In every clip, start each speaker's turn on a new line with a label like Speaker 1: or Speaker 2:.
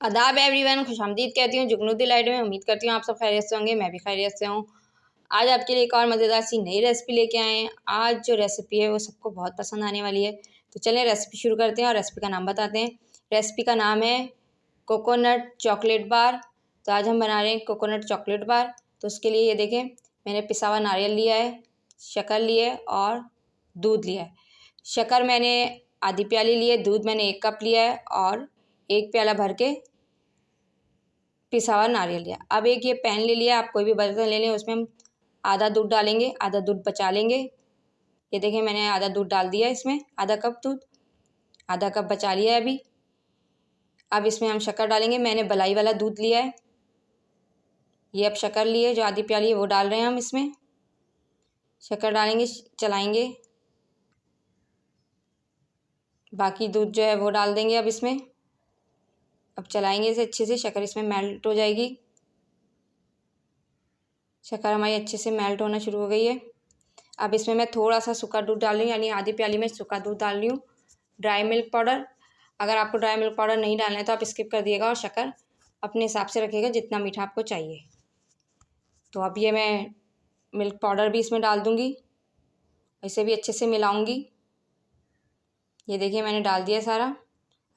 Speaker 1: आदाब एवरीवन, खुशामदीद कहती हूँ जुगनू डिलाइट में। उम्मीद करती हूँ आप सब खैरियत से होंगे, मैं भी खैरियत से हूँ। आज आपके लिए एक और मज़ेदार सी नई रेसिपी लेके आए हैं। आज जो रेसिपी है वो सबको बहुत पसंद आने वाली है। तो चलें रेसिपी शुरू करते हैं और रेसिपी का नाम बताते हैं। रेसिपी का नाम है कोकोनट चॉकलेट बार। तो आज हम बना रहे हैं कोकोनट चॉकलेट बार। तो उसके लिए ये देखें, मैंने पिसा हुआ नारियल लिया है, शक्कर ली है और दूध लिया है। शक्कर मैंने आधी प्याली ली है, दूध मैंने 1 कप लिया है और 1 प्याला भर के पिसा हुआ नारियल लिया। अब एक ये पैन ले लिया, आप कोई भी बर्तन ले लें, उसमें हम आधा दूध डालेंगे, आधा दूध बचा लेंगे। ये देखें मैंने आधा दूध डाल दिया, इसमें आधा कप दूध, आधा कप बचा लिया है अभी। अब इसमें हम शक्कर डालेंगे, मैंने बलाई वाला दूध लिया है। ये अब शक्कर लिए जो आधी प्याली है वो डाल रहे हैं हम इसमें। शक्कर डालेंगे, चलाएंगे, बाकी दूध जो है वो डाल देंगे अब इसमें। अब चलाएंगे इसे अच्छे से, शक्कर इसमें मेल्ट हो जाएगी। शक्कर हमारी अच्छे से मेल्ट होना शुरू हो गई है। अब इसमें मैं थोड़ा सा सूखा दूध डाल रही हूँ, यानी आधी प्याली में सूखा दूध डाल रही हूँ। ड्राई मिल्क पाउडर, अगर आपको ड्राई मिल्क पाउडर नहीं डालना है तो आप स्किप कर दिएगा और शक्कर अपने हिसाब से रखिएगा जितना मीठा आपको चाहिए। तो अब ये मैं मिल्क पाउडर भी इसमें डाल दूँगी, इसे भी अच्छे से मिलाऊँगी। ये देखिए मैंने डाल दिया सारा।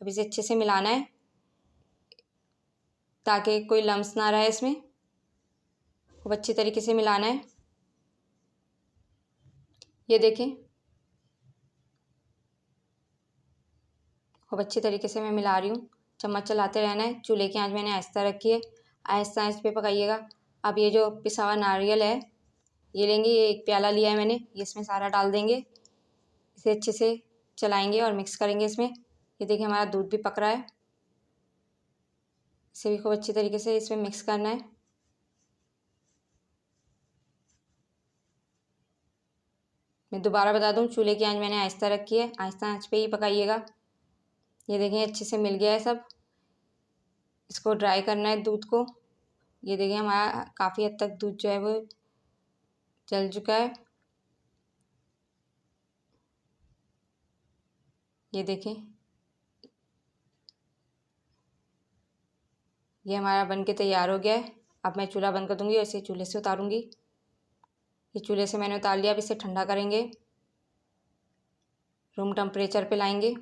Speaker 1: अब इसे अच्छे से मिलाना है ताकि कोई लम्स ना रहे इसमें। खूब अच्छी तरीके से मिलाना है। ये देखें खूब अच्छी तरीके से मैं मिला रही हूँ, चम्मच चलाते रहना है। चूल्हे की आंच मैंने आहिस्ता रखी है, आहिस्ता आंच पे पकाइएगा। अब ये जो पिसा हुआ नारियल है ये लेंगे, ये 1 प्याला लिया है मैंने, ये इसमें सारा डाल देंगे। इसे अच्छे से चलाएंगे और मिक्स करेंगे इसमें। ये देखिए हमारा दूध भी पक रहा है, इसे भी खूब अच्छी तरीके से इसमें मिक्स करना है। मैं दोबारा बता दूं, चूल्हे की आंच मैंने आहिस्ता रखी है, आहिस्ता आंच पे ही पकाइएगा। ये देखें अच्छे से मिल गया है सब। इसको ड्राई करना है दूध को। ये देखिए हमारा काफ़ी हद तक दूध जो है वो जल चुका है। ये देखें ये हमारा बन के तैयार हो गया है। अब मैं चूल्हा बंद कर दूँगी और इसे चूल्हे से उतारूँगी। ये चूल्हे से मैंने उतार लिया। अब इसे ठंडा करेंगे, रूम टेम्परेचर पे लाएंगे।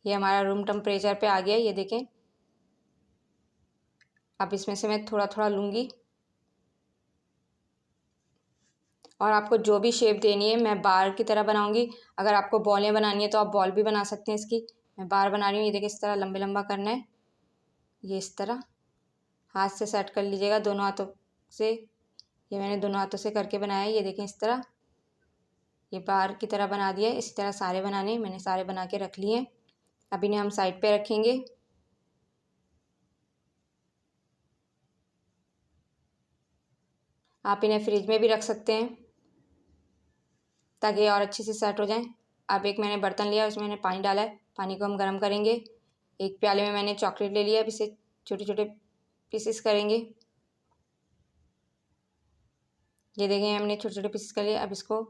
Speaker 1: ये हमारा रूम टेम्परेचर पे आ गया है, ये देखें। अब इसमें से मैं थोड़ा थोड़ा लूँगी और आपको जो भी शेप देनी है मैं बार की तरह बनाऊँगी। अगर आपको बॉलें बनानी है तो आप बॉल भी बना सकते हैं इसकी। मैं बार बना रही हूँ। ये देखिए इस तरह लंबे लंबा करना है, ये इस तरह हाथ से सेट कर लीजिएगा दोनों हाथों से। ये मैंने दोनों हाथों से करके बनाया है। ये देखें इस तरह ये बार की तरह बना दिया है। इसी तरह सारे बनाने, मैंने सारे बना के रख लिए हैं। अब इन्हें हम साइड पे रखेंगे। आप इन्हें फ्रिज में भी रख सकते हैं ताकि और अच्छे से सेट हो जाएं। अब एक मैंने बर्तन लिया, उसमें मैंने पानी डाला है, पानी को हम गर्म करेंगे। 1 प्याले में मैंने चॉकलेट ले लिया, अब इसे छोटे छोटे पीसेस करेंगे। ये देखें हमने छोटे छोटे पीसेस कर लिए। अब इसको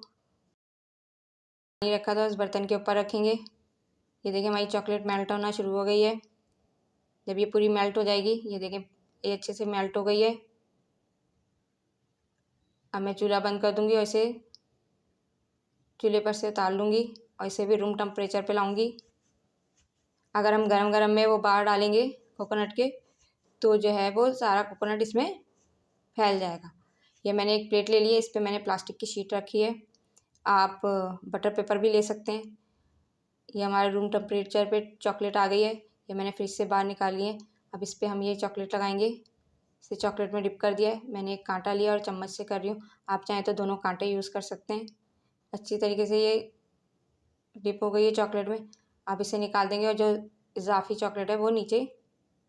Speaker 1: पानी रखा था उस बर्तन के ऊपर रखेंगे। ये देखें हमारी चॉकलेट मेल्ट होना शुरू हो गई है। जब ये पूरी मेल्ट हो जाएगी, ये देखें ये अच्छे से मेल्ट हो गई है। अब मैं चूल्हा बंद कर दूँगी और इसे चूल्हे पर से उतार लूँगी और इसे भी रूम टेम्परेचर पे लाऊँगी। अगर हम गरम गरम में वो बाहर डालेंगे कोकोनट के तो जो है वो सारा कोकोनट इसमें फैल जाएगा। ये मैंने एक प्लेट ले ली है, इस पर मैंने प्लास्टिक की शीट रखी है। आप बटर पेपर भी ले सकते हैं। ये हमारे रूम टेम्परेचर पे चॉकलेट आ गई है, ये मैंने फ्रिज से बाहर निकाली है। अब इस पर हम ये चॉकलेट लगाएंगे। इसे चॉकलेट में डिप कर दिया है। मैंने एक कांटा लिया और चम्मच से कर रही हूँ, आप चाहें तो दोनों कांटे यूज़ कर सकते हैं। अच्छी तरीके से ये डिप हो गई है चॉकलेट में। अब इसे निकाल देंगे और जो इजाफी चॉकलेट है वो नीचे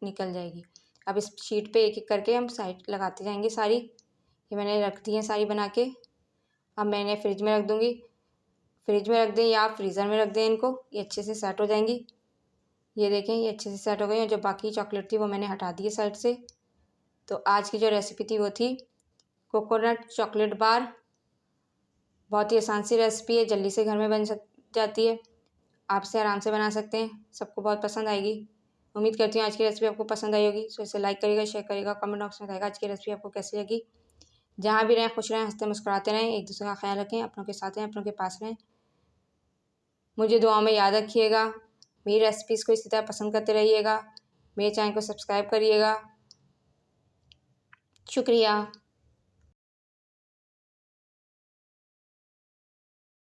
Speaker 1: निकल जाएगी। अब इस शीट पे एक एक करके हम साइड लगाते जाएंगे सारी। ये मैंने रख दी है सारी बना के। अब मैं इन्हें फ्रिज में रख दूँगी। फ्रिज में रख दें या फ्रीज़र में रख दें इनको, ये अच्छे से सेट हो जाएंगी। ये देखें ये अच्छे से सेट हो गई और जो बाकी चॉकलेट थी वो मैंने हटा दी है साइड से। तो आज की जो रेसिपी थी वो थी कोकोनट चॉकलेट बार। बहुत ही आसान सी रेसिपी है, जल्दी से घर में बन जाती है। आप इसे आराम से बना सकते हैं, सबको बहुत पसंद आएगी। उम्मीद करती हूँ आज की रेसिपी आपको पसंद आई होगी। सो इसे लाइक करिएगा, शेयर करिएगा, कमेंट बॉक्स में बताइएगा आज की रेसिपी आपको कैसी लगी। जहाँ भी रहें खुश रहें, हंसते मुस्कुराते रहें, एक दूसरे का ख्याल रखें, अपनों के साथ रहें, अपनों के पास रहें। मुझे दुआओं में याद रखिएगा। मेरी रेसिपीज़ को इसी तरह पसंद करते रहिएगा। मेरे चैनल को सब्सक्राइब करिएगा। शुक्रिया।